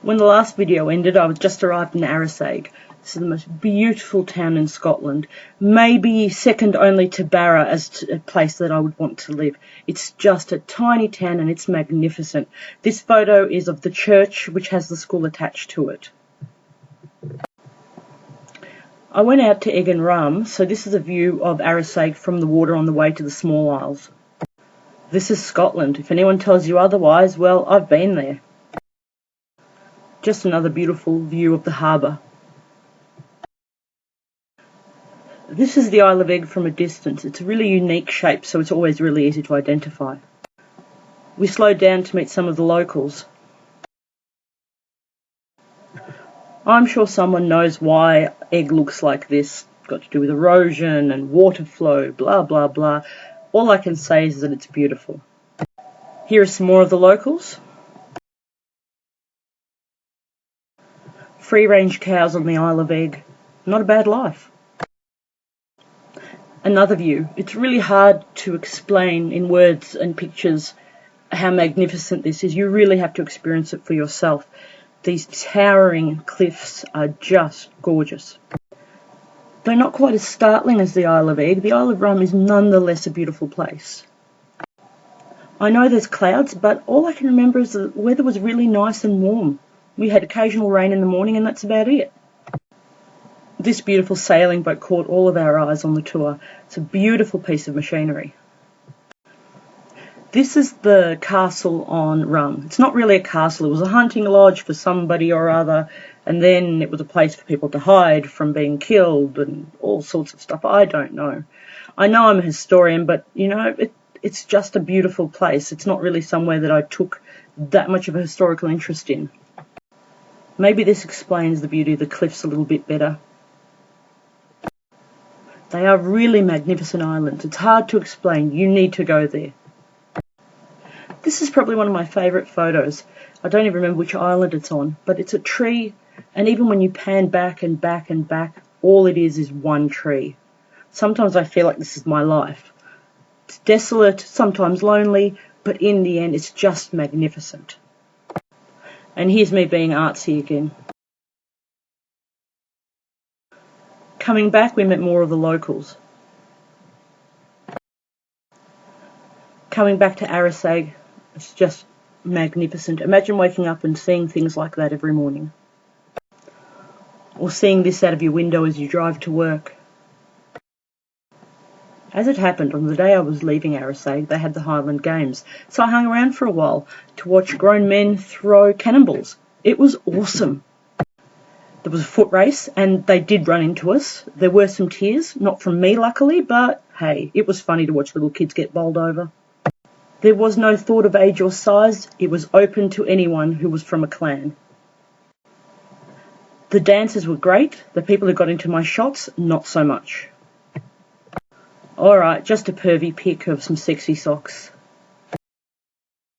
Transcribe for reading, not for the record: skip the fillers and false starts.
When the last video ended, I was just arrived in Arisaig. This is the most beautiful town in Scotland, maybe second only to Barra as a place that I would want to live. It's just a tiny town and it's magnificent. This photo is of the church which has the school attached to it. I went out to Egan Rum, so this is a view of Arisaig from the water on the way to the Small Isles. This is Scotland. If anyone tells you otherwise, well, I've been there. Just another beautiful view of the harbour. This is the Isle of Eigg from a distance. It's a really unique shape, so it's always really easy to identify. We slowed down to meet some of the locals. I'm sure someone knows why Eigg looks like this. It's got to do with erosion and water flow, blah blah blah. All I can say is that it's beautiful. Here are some more of the locals. Free-range cows on the Isle of Eigg. Not a bad life. Another view. It's really hard to explain in words and pictures how magnificent this is. You really have to experience it for yourself. These towering cliffs are just gorgeous. Though not quite as startling as the Isle of Eigg, the Isle of Rum is nonetheless a beautiful place. I know there's clouds, but all I can remember is the weather was really nice and warm. We had occasional rain in the morning and that's about it. This beautiful sailing boat caught all of our eyes on the tour. It's a beautiful piece of machinery. This is the castle on Rum. It's not really a castle, it was a hunting lodge for somebody or other, and then it was a place for people to hide from being killed and all sorts of stuff. I don't know. I know I'm a historian, but you know, it's just a beautiful place. It's not really somewhere that I took that much of a historical interest in. Maybe this explains the beauty of the cliffs a little bit better. They are really magnificent islands. It's hard to explain. You need to go there. This is probably one of my favourite photos. I don't even remember which island it's on, but it's a tree, and even when you pan back and back and back, all it is one tree. Sometimes I feel like this is my life. It's desolate, sometimes lonely, but in the end it's just magnificent. And here's me being artsy again. Coming back, we met more of the locals. Coming back to Arisaig, it's just magnificent. Imagine waking up and seeing things like that every morning. Or seeing this out of your window as you drive to work. As it happened, on the day I was leaving Arisaig, they had the Highland Games, so I hung around for a while to watch grown men throw cannonballs. It was awesome. There was a foot race, and they did run into us. There were some tears, not from me luckily, but hey, it was funny to watch little kids get bowled over. There was no thought of age or size. It was open to anyone who was from a clan. The dancers were great. The people who got into my shots, not so much. Alright, just a pervy pic of some sexy socks.